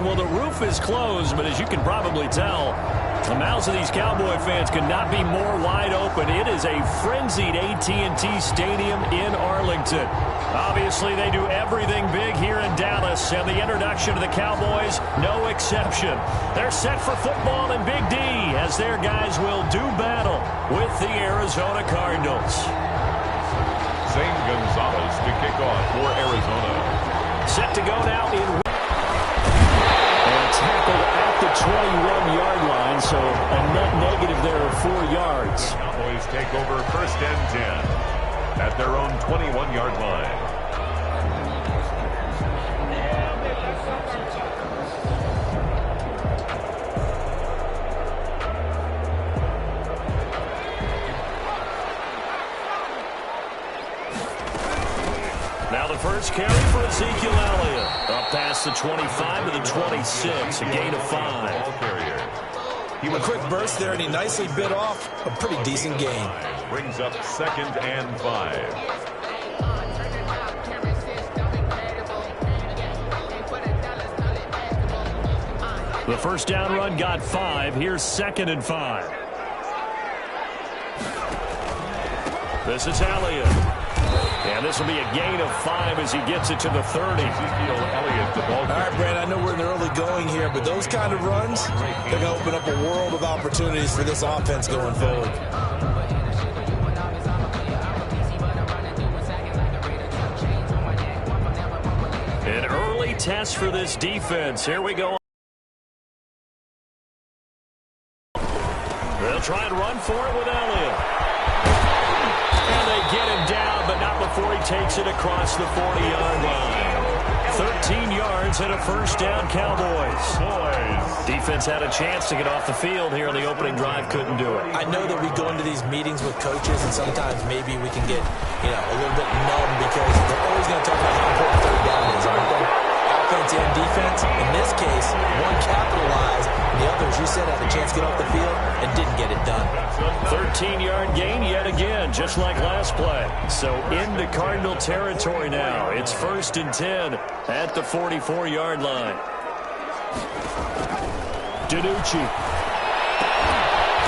Well, the roof is closed, but as you can probably tell, the mouths of these Cowboy fans could not be more wide open. It is a frenzied AT&T Stadium in Arlington. Obviously, they do everything big here in Dallas, and the introduction to the Cowboys, no exception. They're set for football in Big D as their guys will do battle with the Arizona Cardinals. Zane Gonzalez to kick off for Arizona. Set to go now in and tackled at the 21-yard line, so a net negative there of 4 yards. Cowboys take over 1st and 10 at their own 21-yard line. Now the first carry for Ezekiel Elliott. Up past the 25 to the 26, a gain of 5. A quick burst there, and he nicely bit off a pretty decent gain. Brings up 2nd and 5. The first down run got 5. Here's 2nd and 5. This is Elliott. And this will be a gain of 5 as he gets it to the 30. Ezekiel Elliott, the ball. All right, Brad, I know we're in the early going here, but those kind of runs, they're going to open up a world of opportunities for this offense going forward. An early test for this defense. Here we go. They'll try and run for it with Elliott. And they get him down, but not before he takes it across the 40-yard line. 13 yards and a first down, Cowboys. Defense had a chance to get off the field here on the opening drive, couldn't do it. I know that we go into these meetings with coaches, and sometimes maybe we can get, a little bit numb because they're always going to talk about how important third down is, aren't they? Offense and defense. In this case, one capitalized, and the other, as you said, had a chance to get off the field and didn't get it done. 13-yard gain yet again, just like last play. So into Cardinal territory now. It's 1st and 10 at the 44-yard line. DiNucci.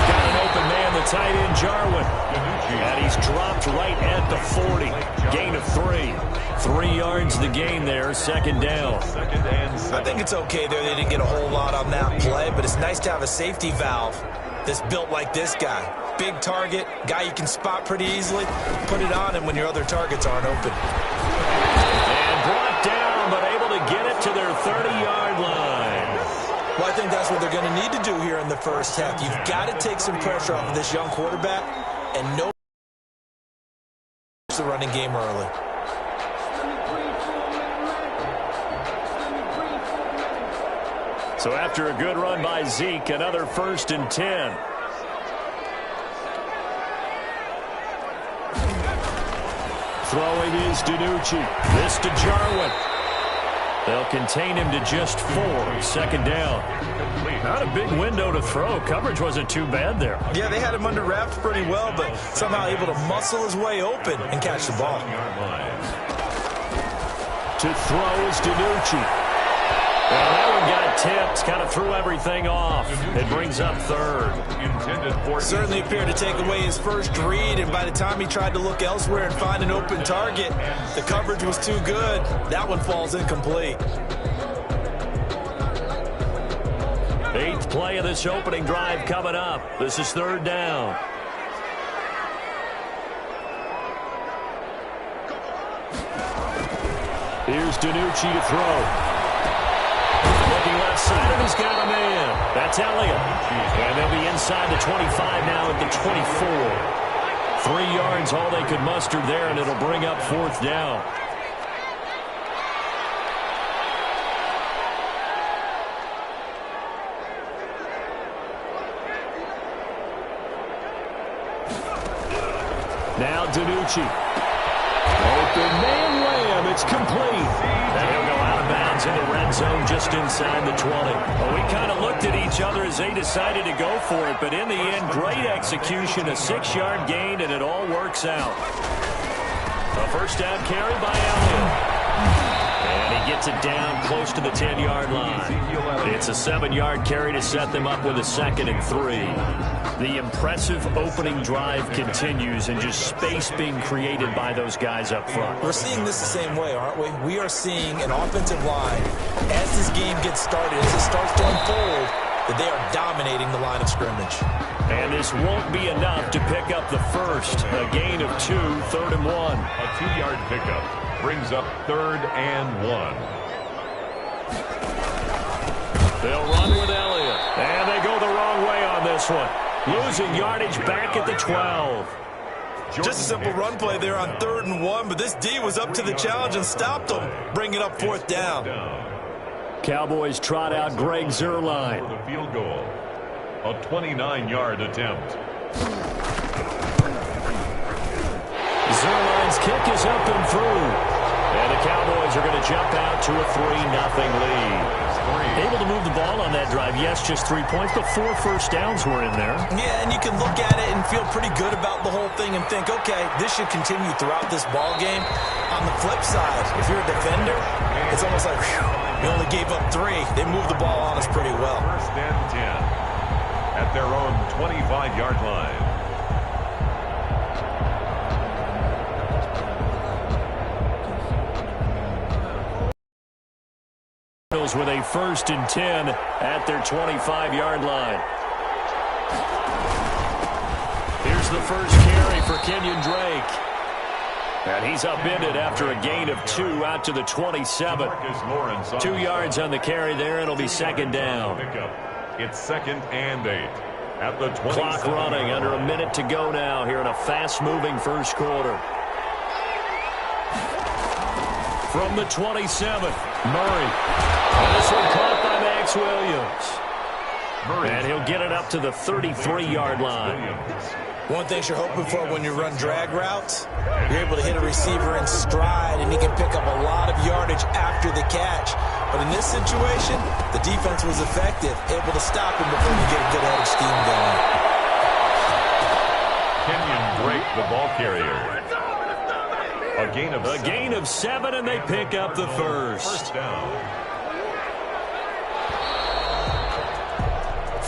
Got an open man, the tight end, Jarwin. And he's dropped right at the 40. Gain of 3. 3 yards the gain there, 2nd down. I think it's okay there. They didn't get a whole lot on that play, but it's nice to have a safety valve that's built like this guy. Big target, guy you can spot pretty easily. Put it on him when your other targets aren't open. And brought down, but able to get it to their 30-yard line. Well, I think that's what they're going to need to do here in the first half. You've got to take some pressure off of this young quarterback and know the running game early. So after a good run by Zeke, another 1st and 10. Throwing is DiNucci. This to Jarwin. They'll contain him to just 4. 2nd down. Not a big window to throw. Coverage wasn't too bad there. Yeah, they had him under wraps pretty well, but somehow able to muscle his way open and catch the ball. To throw is DiNucci. Well, that one got tipped, kind of threw everything off. It brings up 3rd. Certainly appeared to take away his first read, and by the time he tried to look elsewhere and find an open target, the coverage was too good. That one falls incomplete. 8th play of this opening drive coming up. This is 3rd down. Here's DiNucci to throw. Looking left side, and he's got a man. That's Elliott. And they'll be inside the 25 now at the 24. 3 yards, all they could muster there, and it'll bring up 4th down. Now DiNucci. Open man Lamb. It's complete. And he'll go out of bounds in the red zone just inside the 20. Well, we kind of looked at each other as they decided to go for it, but in the end, great execution, a 6-yard gain, and it all works out. A first down carry by Elliott. And he he gets it down close to the 10-yard line. It's a 7-yard carry to set them up with a 2nd and 3. The impressive opening drive continues and just space being created by those guys up front. We're seeing this the same way, aren't we? We are seeing an offensive line, as this game gets started, as it starts to unfold, that they are dominating the line of scrimmage. And this won't be enough to pick up the first. A gain of 2, 3rd and 1. A 2-yard pickup brings up 3rd and 1. They'll run with Elliott. And they go the wrong way on this one. Losing yardage back at the 12. Just a simple run play there on 3rd and 1, but this D was up to the challenge and stopped them, bringing up 4th down. Cowboys trot out Greg Zuerlein. For the field goal. A 29-yard attempt. Zuerlein's kick is up and through. And the Cowboys are going to jump out to a 3-0 lead. Able to move the ball on that drive. Yes, just 3 points, but 4 first downs were in there. Yeah, and you can look at it and feel pretty good about the whole thing and think, okay, this should continue throughout this ball game. On the flip side, if you're a defender, it's almost like, whew, you only gave up 3. They moved the ball on us pretty well. 1st and 10 at their own 25-yard line. With a 1st and 10 at their 25-yard line. Here's the first carry for Kenyon Drake. And he's upended after a gain of 2 out to the 27. 2 yards on the carry there. It'll be 2nd down. It's 2nd and 8 at the 27. Clock running, under a minute to go now here in a fast-moving first quarter. From the 27, Murray. And this one caught by Max Williams. And he'll get it up to the 33-yard line. One thing you're hoping for when you run drag routes, you're able to hit a receiver in stride, and he can pick up a lot of yardage after the catch. But in this situation, the defense was effective, able to stop him before he get a good head of steam going. Kenyon Drake, the ball carrier. A gain of 7, and they pick up the first. Down.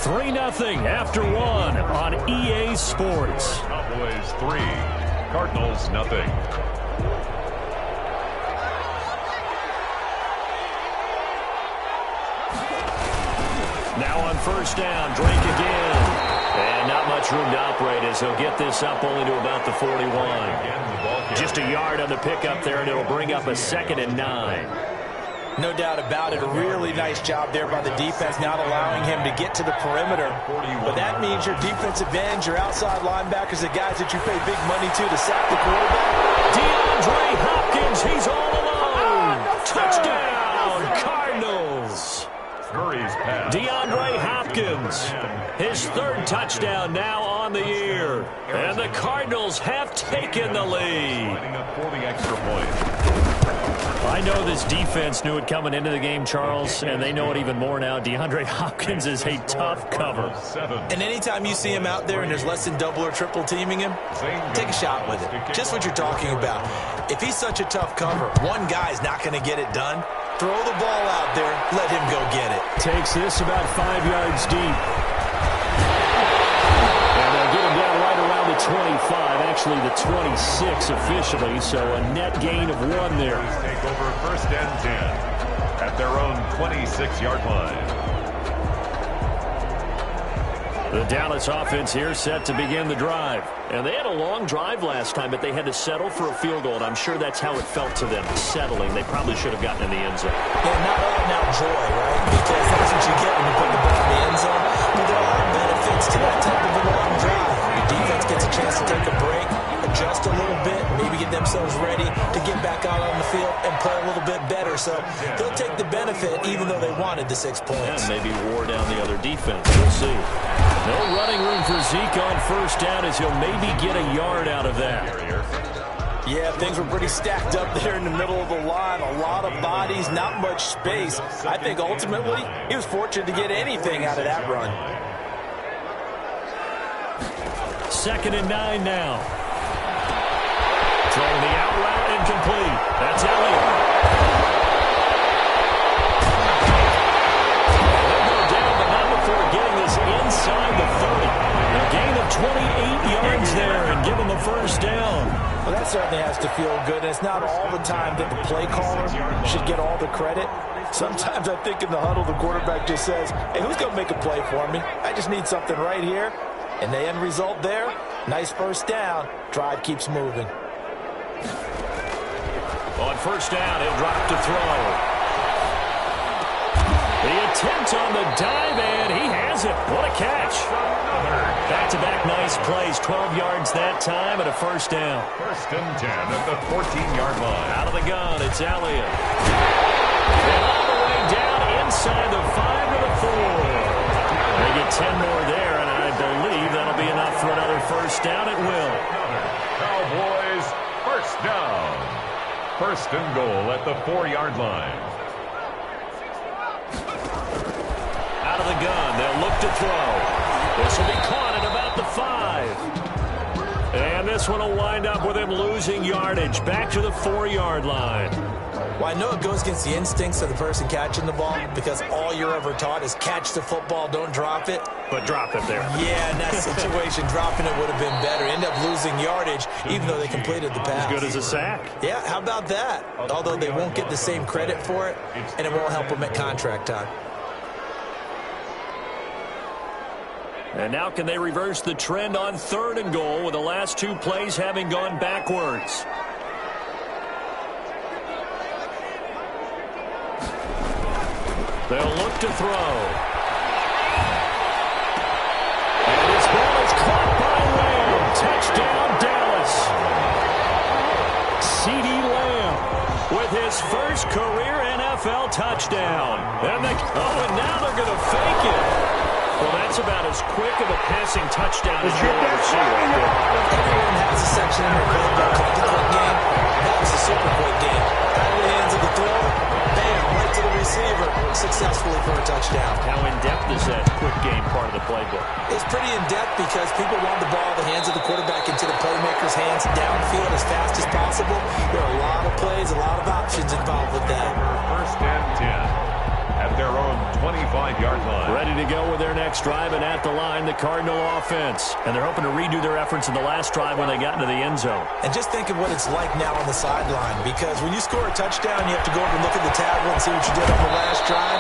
3-0 after 1 on EA Sports. Cowboys 3, Cardinals nothing. Now on 1st down, Drake again. And not much room to operate as he'll get this up only to about the 41. Just a yard on the pickup there, and it'll bring up a 2nd and 9. No doubt about it. A really nice job there by the defense, not allowing him to get to the perimeter. But that means your defensive ends, your outside linebackers, the guys that you pay big money to sack the quarterback. DeAndre Hopkins, he's all alone. Touchdown, Cardinals. DeAndre Hopkins, his 3rd touchdown now on the year. And the Cardinals have taken the lead. I know this defense knew it coming into the game, Charles, and they know it even more now. DeAndre Hopkins is a tough cover. And anytime you see him out there and there's less than double or triple teaming him, take a shot with it. Just what you're talking about. If he's such a tough cover, one guy's not going to get it done. Throw the ball out there, let him go get it. Takes this about 5 yards deep. And they'll get him down right around the 25, actually the 26 officially, so a net gain of 1 there. Take over 1st and 10 at their own 26-yard line. The Dallas offense here set to begin the drive. And they had a long drive last time, but they had to settle for a field goal, and I'm sure that's how it felt to them, settling. They probably should have gotten in the end zone. Yeah, not all now joy, right? Because that's what you get when you put the ball in the end zone. But there are benefits to that type of a long drive. Your defense gets a chance to take a break, adjust a little bit, maybe get themselves ready to get back out on the field and play a little bit better. So they'll take the benefit even though they wanted the 6 points. And maybe wore down the other defense. We'll see. No running room for Zeke on 1st down as he'll maybe get a yard out of that. Yeah, things were pretty stacked up there in the middle of the line. A lot of bodies, not much space. I think ultimately he was fortunate to get anything out of that run. 2nd and 9 now. Throwing the out route incomplete. That's Elliott. before getting this inside the 30. A gain of 28 yards there and give them a first down. Well, that certainly has to feel good. And it's not all the time that the play caller should get all the credit. Sometimes I think in the huddle, the quarterback just says, hey, who's going to make a play for me? I just need something right here. And the end result there, nice first down. Drive keeps moving. On first down, he'll drop to throw. The attempt on the dive, and he has it. What a catch. Back-to-back nice plays. 12 yards that time and a first down. First and 10 at the 14-yard line. Out of the gun, it's Elliott. And all the way down inside the 5 to the 4. They get 10 more there, and I believe that'll be enough for another first down. It will. Cowboys first down. First and goal at the 4-yard line. Out of the gun, they'll look to throw. This will be caught at about the 5. And this one will wind up with him losing yardage. Back to the 4-yard line. Well, I know it goes against the instincts of the person catching the ball because all you're ever taught is catch the football, don't drop it. But drop it there. Yeah, in that situation, dropping it would have been better. End up losing yardage, even though they completed the pass. As good as a sack. Yeah, how about that? Although they won't get the same credit for it, and it won't help them at contract time. And now can they reverse the trend on third and goal with the last two plays having gone backwards? They'll look to throw. And this ball is caught by Lamb. Touchdown, Dallas. CeeDee Lamb with his first career NFL touchdown. And now they're going to fake it. Well, that's about as quick of a passing touchdown as you'll ever see. Everyone has a section in their playbook called the quick game. That was a super quick game. Out of the hands of the thrower, bam, right to the receiver, successfully for a touchdown. How in-depth is that quick game part of the playbook? It's pretty in-depth because people want the ball in the hands of the quarterback into the playmaker's hands downfield as fast as possible. There are a lot of plays, a lot of options involved with that. First and 10. At their own 25-yard line. Ready to go with their next drive, and at the line, the Cardinal offense. And they're hoping to redo their efforts in the last drive when they got into the end zone. And just think of what it's like now on the sideline, because when you score a touchdown, you have to go over and look at the tablet and see what you did on the last drive.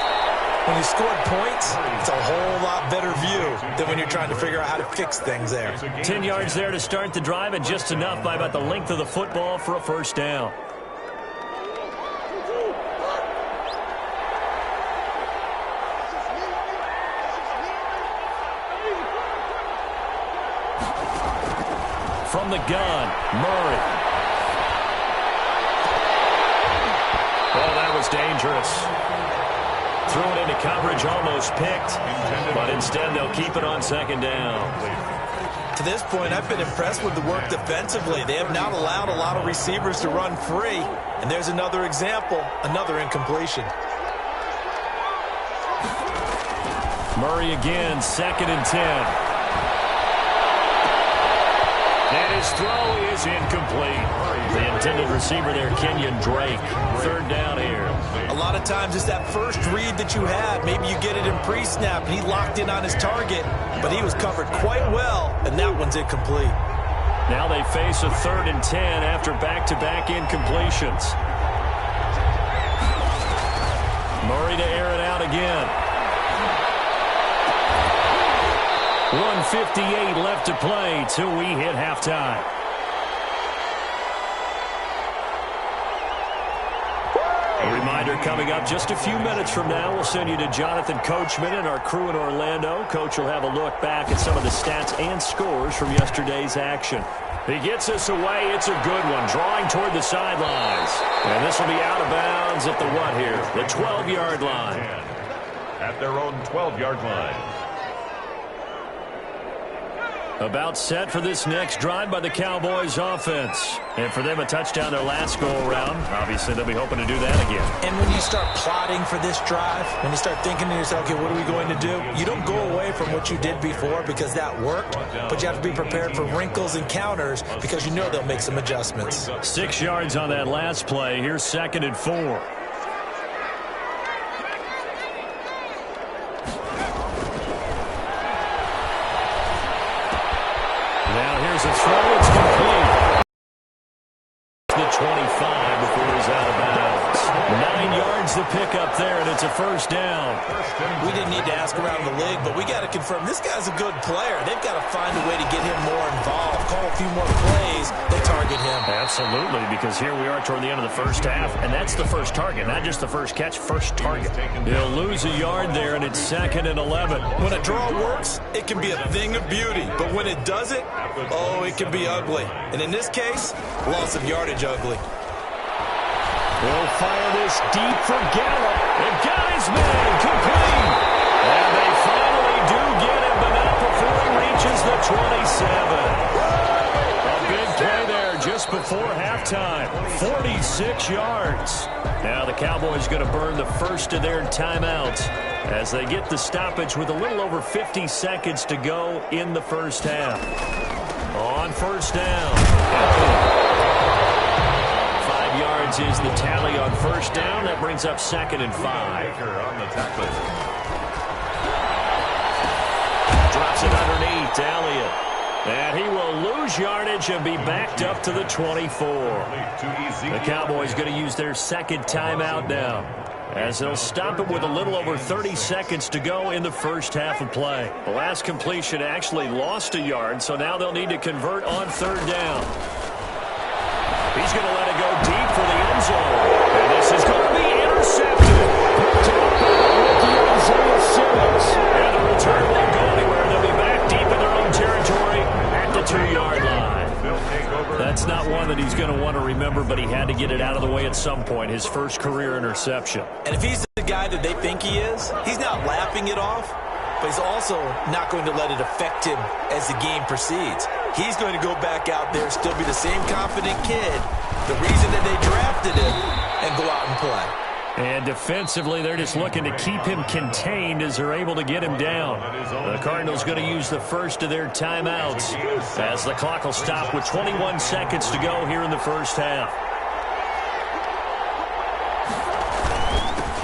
When you scored points, it's a whole lot better view than when you're trying to figure out how to fix things there. 10 yards there to start the drive, and just enough by about the length of the football for a first down. From the gun, Murray. Oh, that was dangerous. Threw it into coverage, almost picked. But instead, they'll keep it on second down. To this point, I've been impressed with the work defensively. They have not allowed a lot of receivers to run free. And there's another example, another incompletion. Murray again, 2nd and 10. And his throw is incomplete. The intended receiver there, Kenyon Drake. 3rd down here. A lot of times it's that first read that you have. Maybe you get it in pre-snap, and he locked in on his target, but he was covered quite well, and that one's incomplete. Now they face a 3rd and 10 after back-to-back incompletions. Murray to air it out again. 1:58 left to play till we hit halftime. A reminder coming up just a few minutes from now. We'll send you to Jonathan Coachman and our crew in Orlando. Coach will have a look back at some of the stats and scores from yesterday's action. He gets us away. It's a good one. Drawing toward the sidelines. And this will be out of bounds at the what here? The 12-yard line. At their own 12-yard line. About set for this next drive by the Cowboys offense. And for them, a touchdown their last go-around. Obviously, they'll be hoping to do that again. And when you start plotting for this drive, when you start thinking to yourself, okay, what are we going to do? You don't go away from what you did before because that worked, but you have to be prepared for wrinkles and counters because you know they'll make some adjustments. 6 yards on that last play. Here's 2nd and 4. Now here's a throw. It's complete. The 25 before he's out of bounds. 9 yards to pick up there, and it's a first down. We didn't need to ask around the league, but we got to confirm this guy's a good player. They've got to find a way to get him more involved, call a few more plays that target him. Absolutely, because here we are toward the end of the first half, and that's the first target, not just the first catch, first target. He'll lose a yard there, and it's 2nd and 11. When a draw works, it can be a thing of beauty, but when it doesn't, oh, it can be ugly. And in this case, loss of yardage ugly. He'll fire this deep for Gallup. They've got his man complete. And they finally do get him, but not before he reaches the 27. A big play there just before halftime. 46 yards. Now the Cowboys going to burn the first of their timeouts as they get the stoppage with a little over 50 seconds to go in the first half. On first down. 5 yards is the tally on first down. That brings up 2nd and 5. Drops it underneath to Elliott. And he will lose yardage and be backed up to the 24. The Cowboys going to use their second timeout now, as they'll stop it with a little over 30 seconds to go in the first half of play. The last completion actually lost a yard, so now they'll need to convert on third down. He's going to let it go deep for the end zone. And this is going to be intercepted. And the return won't go anywhere. They'll be back deep in their own territory at the 2-yard line. That's not one that he's going to want to remember, but he had to get it out of the way at some point. His first career interception. And if he's the guy that they think he is, he's not laughing it off, but he's also not going to let it affect him as the game proceeds. He's going to go back out there, still be the same confident kid, the reason that they drafted him, and go out and play. And defensively, they're just looking to keep him contained as they're able to get him down. The Cardinals going to use the first of their timeouts as the clock will stop with 21 seconds to go here in the first half.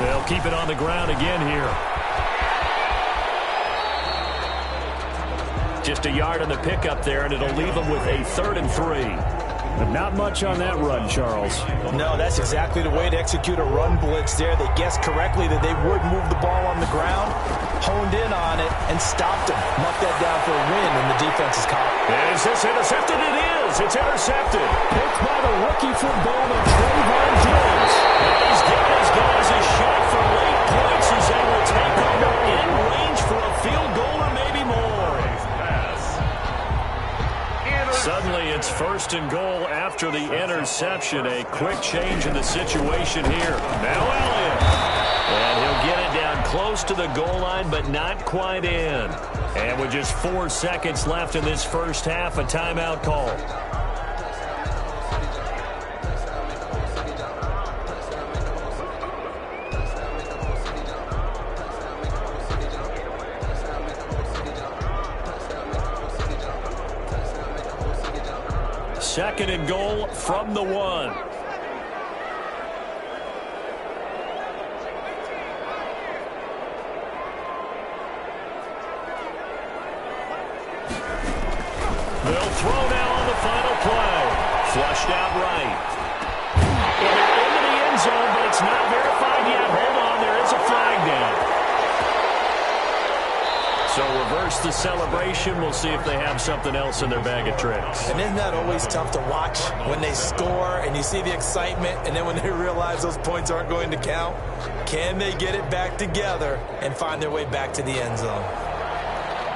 They'll keep it on the ground again here. Just a yard on the pickup there, and it'll leave them with a 3rd and 3. But not much on that run, Charles. No, that's exactly the way to execute a run blitz there. They guessed correctly that they would move the ball on the ground, honed in on it, and stopped him. Knocked that down for a win, and the defense is caught. Is this intercepted? It is. It's intercepted. Picked by the rookie fullback, Trayvon Diggs. And he's got his guys a shot for late points as they will take over in range for a field goal or maybe more. Suddenly it's 1st and goal after the interception. A quick change in the situation here. Now Elliott. And he'll get it down close to the goal line, but not quite in. And with just 4 seconds left in this first half, a timeout call. Second and goal from the 1. They'll throw now on the final play. Flushed out right. Into the end zone, but it's not verified yet. Hold on, there is a flag down. So reverse the celebration. We'll see if they have something else in their bag of tricks. And isn't that always tough to watch when they score and you see the excitement, and then when they realize those points aren't going to count? Can they get it back together and find their way back to the end zone?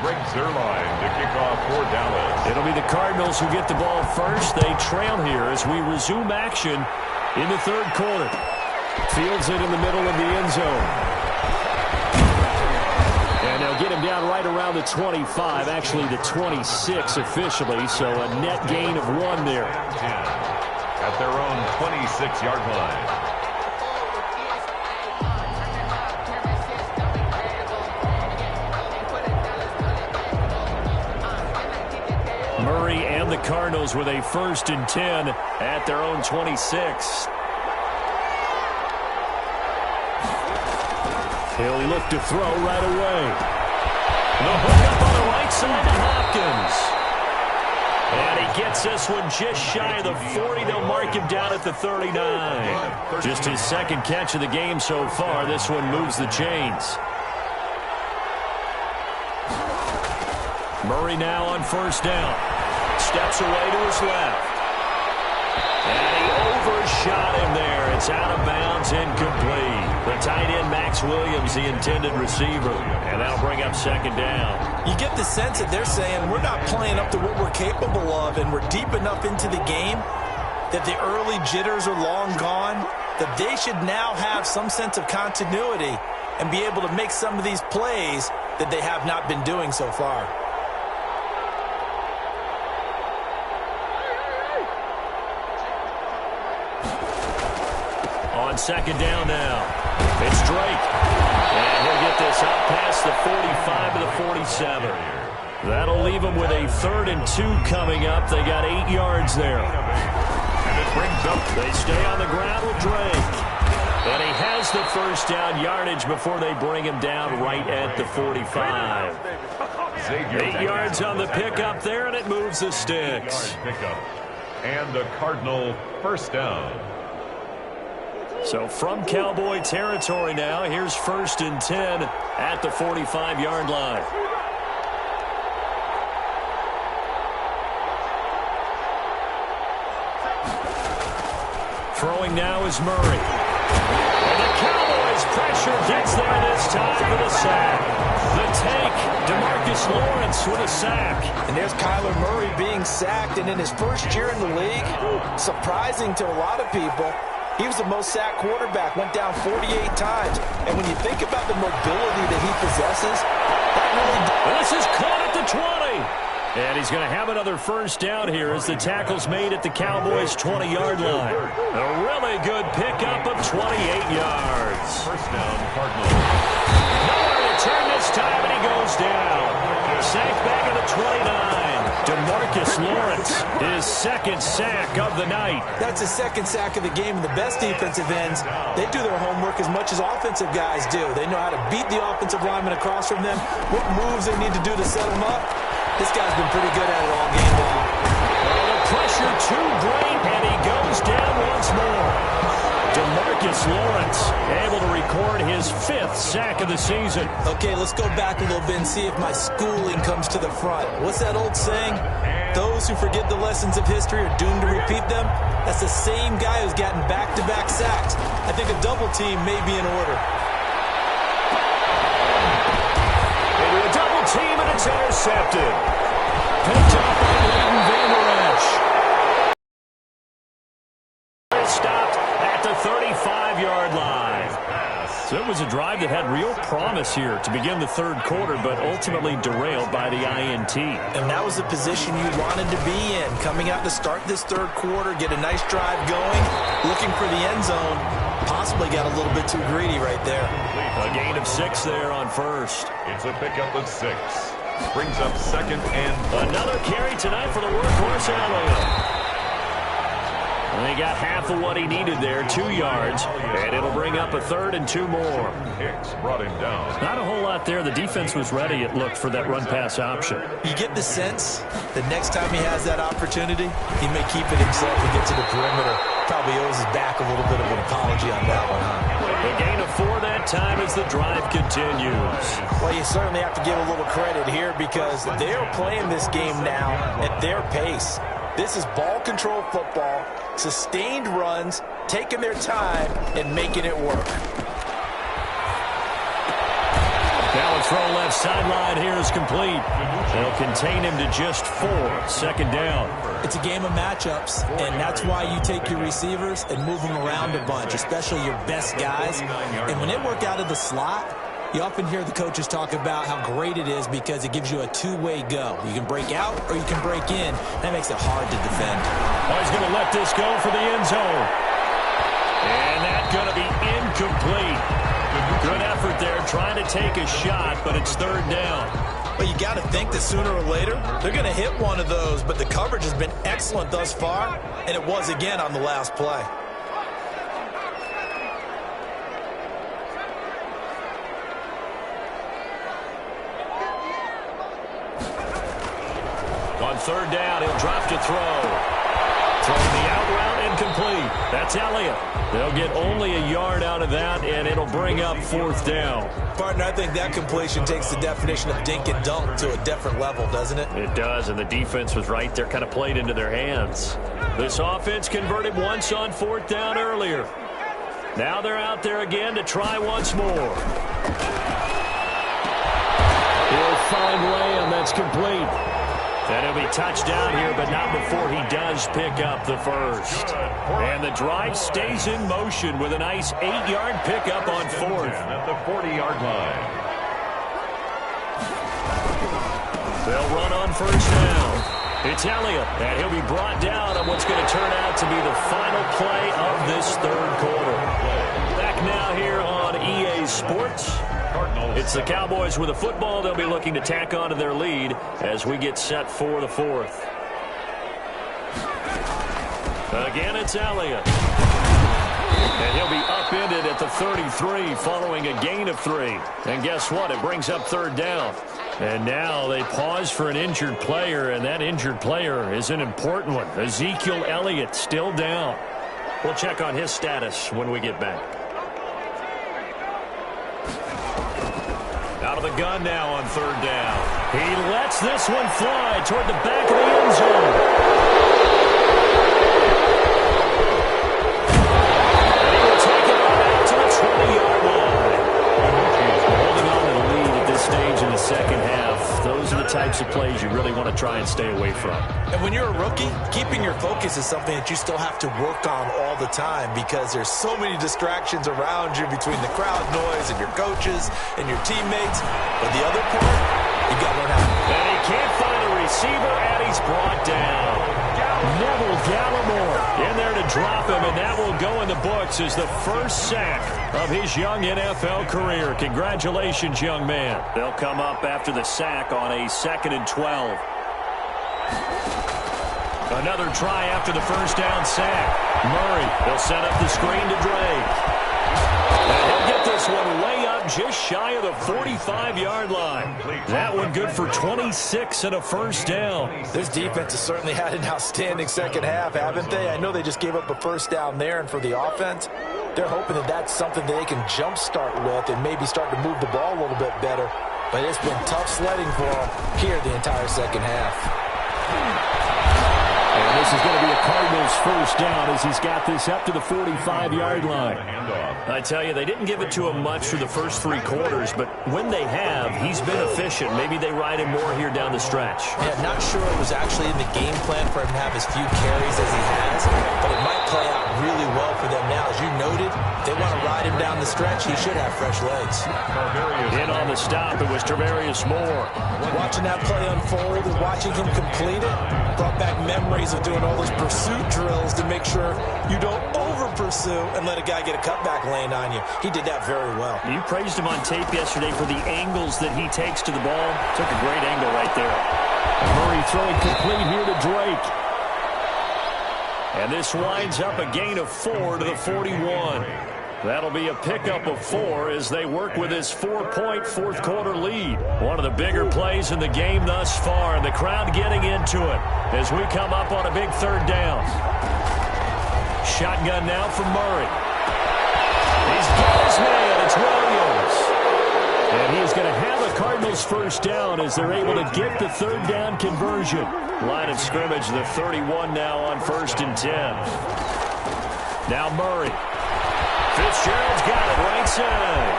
Greg Zerline to kick off for Dallas. It'll be the Cardinals who get the ball first. They trail here as we resume action in the third quarter. Fields it in the middle of the end zone. And they'll get him down right around the 25, actually the 26 officially, so a net gain of 1 there. At their own 26-yard line. Murray and the Cardinals with a 1st and 10 at their own 26. He'll look to throw right away. The hook up on the right side to Hopkins. gets this one just shy of the 40. They'll mark him down at the 39. Just his second catch of the game so far. This one moves the chains. Murray now on first down. Steps away to his left. And he overshot him there. It's out of bounds, incomplete. The tight end, Max Williams, the intended receiver. And that'll bring up second down. You get the sense that they're saying we're not playing up to what we're capable of, and we're deep enough into the game that the early jitters are long gone, that they should now have some sense of continuity and be able to make some of these plays that they have not been doing so far. On second down now, it's Drake. And he'll get this out past the 45 to the 47. That'll leave him with a 3rd and 2 coming up. They got 8 yards there. And it brings up. They stay on the ground with Drake. And he has the first down yardage before they bring him down right at the 45. 8 yards on the pickup there, and it moves the sticks. And the Cardinal first down. So from Cowboy territory now, here's 1st and 10 at the 45-yard line. Throwing now is Murray. And the Cowboys pressure gets there this time for the sack. The take, DeMarcus Lawrence with a sack. And there's Kyler Murray being sacked, and in his first year in the league, surprising to a lot of people, he was the most sacked quarterback, went down 48 times. And when you think about the mobility that he possesses, that really... This is caught at the 20. And he's going to have another first down here as the tackle's made at the Cowboys' 20-yard line. A really good pickup of 28 yards. First down, Cardinals. Nowhere to turn this time, and he goes down. Sacked back at the 29. DeMarcus Lawrence, his second sack of the night. That's his second sack of the game, and the best defensive ends, they do their homework as much as offensive guys do. They know how to beat the offensive lineman across from them, what moves they need to do to set them up. This guy's been pretty good at it all game long. Well, the pressure too great, and he goes down once more. DeMarcus Lawrence able to record his 5th sack of the season. Okay, let's go back a little bit and see if my schooling comes to the front. What's that old saying? Those who forget the lessons of history are doomed to repeat them. That's the same guy who's gotten back-to-back sacks. I think a double team may be in order. Into a double team, and it's intercepted. Picked up by Leighton Vander Esch. Stopped at the 35-yard line. So it was a drive that had real promise here to begin the 3rd quarter, but ultimately derailed by the INT. And that was the position you wanted to be in, coming out to start this 3rd quarter, get a nice drive going, looking for the end zone. Possibly got a little bit too greedy right there. A gain of 6 there on first. It's a pickup of 6. Brings up 2nd and... Another carry tonight for the workhorse Elliott. And he got half of what he needed there, 2 yards, and it'll bring up a 3rd and 2 more. Hicks brought him down. Not a whole lot there. The defense was ready, it looked, for that run-pass option. You get the sense that next time he has that opportunity, he may keep it himself and get to the perimeter. Probably owes his back a little bit of an apology on that one, huh? A gain of 4 that time as the drive continues. Well, you certainly have to give a little credit here because they're playing this game now at their pace. This is ball control football, sustained runs, taking their time and making it work. Now throw left sideline here is complete. They'll contain him to just 4. 2nd down. It's a game of matchups, and that's why you take your receivers and move them around a bunch, especially your best guys. And when they work out of the slot, you often hear the coaches talk about how great it is because it gives you a two-way go. You can break out or you can break in. That makes it hard to defend. Oh, he's going to let this go for the end zone. And that's going to be incomplete. Good effort there trying to take a shot, but it's 3rd down. But you got to think that sooner or later they're going to hit one of those, but the coverage has been excellent thus far, and it was again on the last play. On third down, he'll drop to throw. Throwing the out route incomplete. That's Elliott. They'll get only a yard out of that, and it'll bring up fourth down. Partner, I think that completion takes the definition of dink and dunk to a different level, doesn't it? It does, and the defense was right there, kind of played into their hands. This offense converted once on fourth down earlier. Now they're out there again to try once more. He'll find Lamb. That's complete. And he'll be touched down here, but not before he does pick up the first. And the drive stays in motion with a nice 8-yard pickup on fourth. At the 40-yard line. They'll run on first down. It's Elliott, and he'll be brought down on what's going to turn out to be the final play of this third quarter. Back now here on EA Sports. It's the Cowboys with the football. They'll be looking to tack on to their lead as we get set for the fourth. Again, it's Elliott. And he'll be upended at the 33 following a gain of 3. And guess what? It brings up third down. And now they pause for an injured player, and that injured player is an important one. Ezekiel Elliott still down. We'll check on his status when we get back. Out of the gun now on third down. He lets this one fly toward the back of the end zone. And he will take it on out to the 20-yard line. Holding on to the lead at this stage in the second half. Those are the types of plays you really want to try and stay away from. And when you're a rookie, keeping your focus is something that you still have to work on all the time because there's so many distractions around you between the crowd noise and your coaches and your teammates. But the other part, you got to learn how to. And he can't find a receiver, and he's brought down. Neville Gallimore in there to drop him, and that will go in the books as the first sack of his young NFL career. Congratulations, young man. They'll come up after the sack on a 2nd and 12. Another try after the first down sack. Murray, they'll set up the screen to Drake. And he'll get this one way up just shy of the 45-yard line. That one good for 26 and a first down. This defense has certainly had an outstanding second half, haven't they? I know they just gave up a first down there, and for the offense, they're hoping that that's something that they can jumpstart with and maybe start to move the ball a little bit better. But it's been tough sledding for them here the entire second half. And this is going to be a Cardinals first down as he's got this up to the 45-yard line. I tell you, they didn't give it to him much for the first 3 quarters, but when they have, he's been efficient. Maybe they ride him more here down the stretch. Yeah, not sure it was actually in the game plan for him to have as few carries as he has, but it might play out really well for them now. As you noted, if they want to ride him down the stretch, he should have fresh legs. In on the stop, it was Tarvarius Moore. Watching that play unfold and watching him complete it brought back memories of doing all those pursuit drills to make sure you don't over-pursue and let a guy get a cutback lane on you. He did that very well. You praised him on tape yesterday for the angles that he takes to the ball. Took a great angle right there. Murray throwing complete here to Drake. And this winds up a gain of 4 to the 41. That'll be a pickup of 4 as they work with his 4-point fourth-quarter lead. One of the bigger plays in the game thus far, and the crowd getting into it as we come up on a big third down. Shotgun now from Murray. He's got his man. It's Williams. And he's going to have a Cardinals first down as they're able to get the third down conversion. Line of scrimmage, the 31 now on 1st and 10. Now Murray. Fitzgerald's got it right side.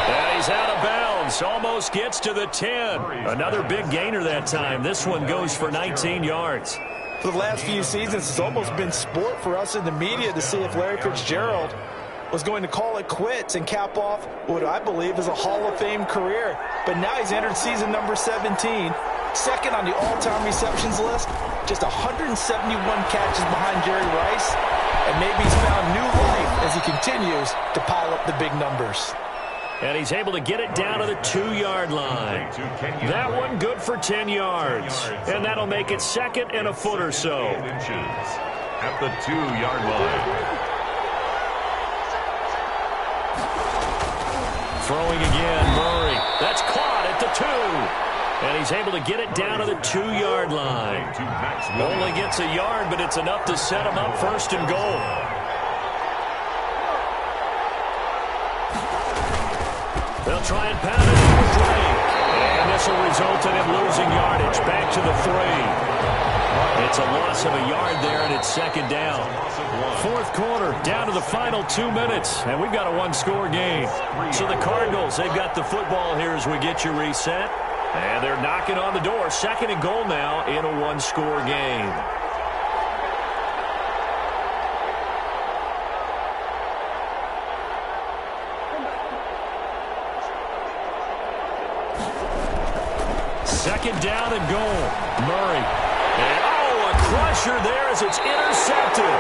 And he's out of bounds. Almost gets to the 10. Another big gainer that time. This one goes for 19 yards. For the last few seasons, it's almost been sport for us in the media to see if Larry Fitzgerald was going to call it quits and cap off what I believe is a Hall of Fame career. But now he's entered season number 17, second on the all-time receptions list, just 171 catches behind Jerry Rice, and maybe he's found new life as he continues to pile up the big numbers. And he's able to get it down to the 2-yard line. That one good for 10 yards. And that'll make it 2nd and a foot or so. At the 2-yard line. Throwing again, Murray. That's caught at the 2. And he's able to get it down to the 2-yard line. Only gets a yard, but it's enough to set him up 1st and goal. They'll try and pound it to Drake. And this will result in him losing yardage. Back to the 3. It's a loss of a yard there, and it's 2nd down. 4th quarter, down to the final 2 minutes, and we've got a 1-score game. So the Cardinals, they've got the football here as we get you reset. And they're knocking on the door. 2nd and goal now in a 1-score game. Second down and goal. Murray. And, a crusher there as it's intercepted.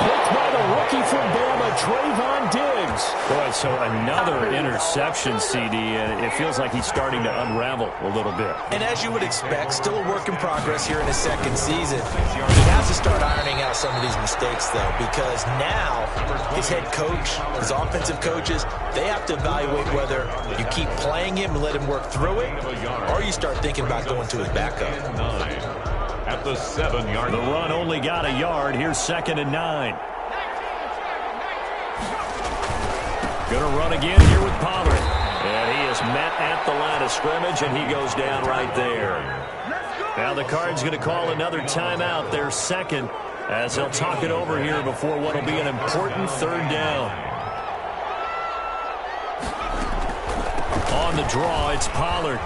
Picked by the rookie from Bama, Trayvon Diggs. Boy, so another interception, CD, and it feels like he's starting to unravel a little bit. And as you would expect, still a work in progress here in his 2nd season. He has to start ironing out some of these mistakes, though, because now his head coach, his offensive coaches, they have to evaluate whether you keep playing him and let him work through it, or you start thinking about going to his backup. At the 7-yard line. The run only got a yard. Here's 2nd and 9. Gonna run again here with Pollard. And he is met at the line of scrimmage, and he goes down right there. Now the Cards going to call another timeout, their 2nd, as they'll talk it over here before what will be an important 3rd down. On the draw, it's Pollard.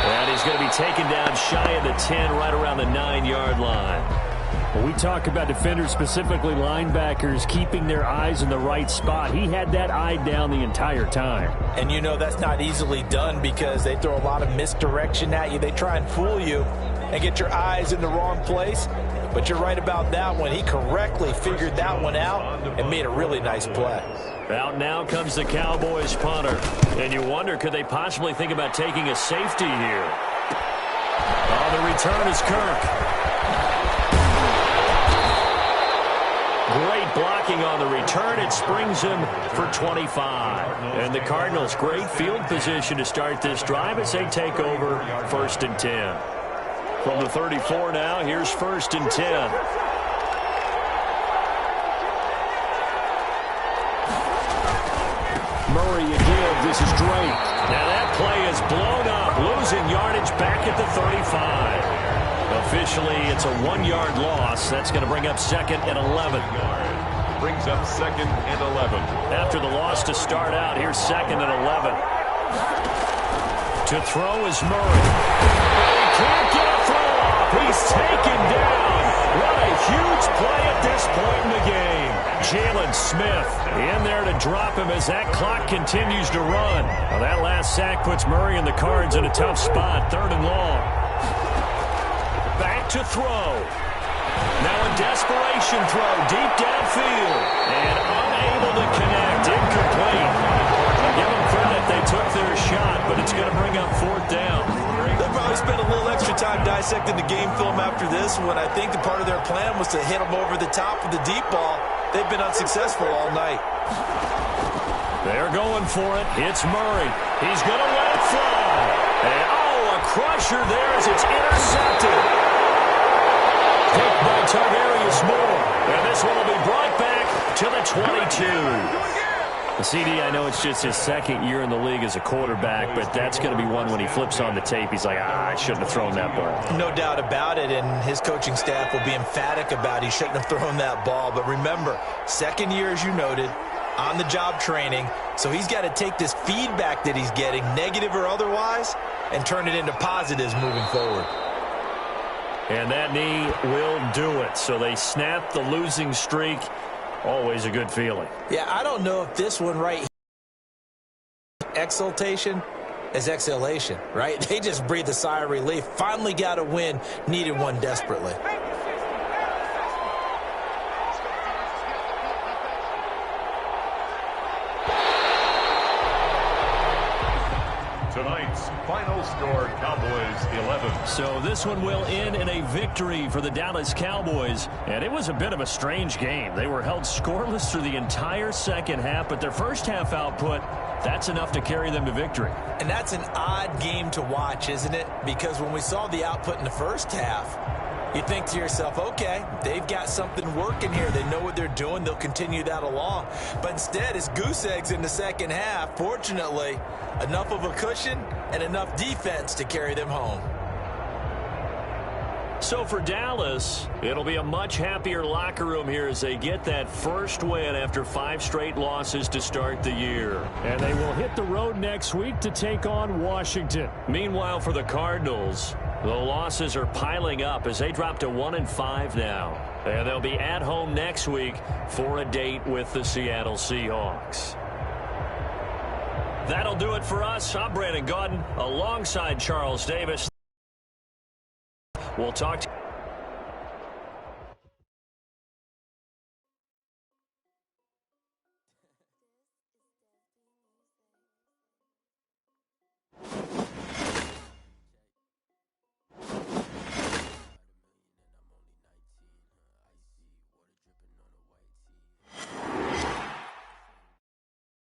And he's going to be taken down shy of the 10, right around the 9-yard line. When we talk about defenders, specifically linebackers, keeping their eyes in the right spot, he had that eye down the entire time. And you know that's not easily done because they throw a lot of misdirection at you. They try and fool you and get your eyes in the wrong place. But you're right about that one. He correctly figured that one out and made a really nice play. Out now comes the Cowboys punter. And you wonder, could they possibly think about taking a safety here? Oh, the return is Kirk. Great blocking on the return. It springs him for 25. And the Cardinals, great field position to start this drive as they take over 1st and 10. From the 34 now, here's 1st and 10. Murray again. This is Drake. Now that play is blown up. Losing yardage back at the 35. Officially, it's a 1-yard loss. That's going to bring up 2nd and 11. Brings up 2nd and 11. After the loss to start out, here's 2nd and 11. To throw is Murray. He can't get a throw off. He's taken down. What a huge play at this point in the game. Jalen Smith in there to drop him as that clock continues to run. Well, that last sack puts Murray and the Cards in a tough spot. 3rd and long. Back to throw. Now a desperation throw deep downfield. And unable to connect. Incomplete. I'll give them credit. They took their shot, but it's going to bring up 4th down. They'll probably spend a little extra time dissecting the game film after this one. I think the part of their plan was to hit them over the top with the deep ball. They've been unsuccessful all night. They're going for it. It's Murray. He's going to let it fly. And, a crusher there as it's intercepted. Picked by Tarvarius Moore. And this one will be brought back to the 22. The CD, I know it's just his 2nd year in the league as a quarterback, but that's going to be one when he flips on the tape. He's like, I shouldn't have thrown that ball. No doubt about it, and his coaching staff will be emphatic about he shouldn't have thrown that ball. But remember, 2nd year, as you noted, on-the-job training, so he's got to take this feedback that he's getting, negative or otherwise, and turn it into positives moving forward. And that knee will do it. So they snap the losing streak. Always a good feeling. Yeah, I don't know if this one right here, exultation is exhalation, right? They just breathed a sigh of relief. Finally got a win, needed one desperately. Tonight's final score, Cowboys 11. So this one will end in a victory for the Dallas Cowboys. And it was a bit of a strange game. They were held scoreless through the entire second half, but their first half output That's enough to carry them to victory. And that's an odd game to watch, isn't it? Because when we saw the output in the first half, you think to yourself, okay, they've got something working here. They know what they're doing. They'll continue that along. But instead, it's goose eggs in the second half. Fortunately, enough of a cushion and enough defense to carry them home. So for Dallas, it'll be a much happier locker room here as they get that first win after 5 straight losses to start the year. And they will hit the road next week to take on Washington. Meanwhile, for the Cardinals, the losses are piling up as they drop to 1-5 now. And they'll be at home next week for a date with the Seattle Seahawks. That'll do it for us. I'm Brandon Gaudin alongside Charles Davis. We'll talk to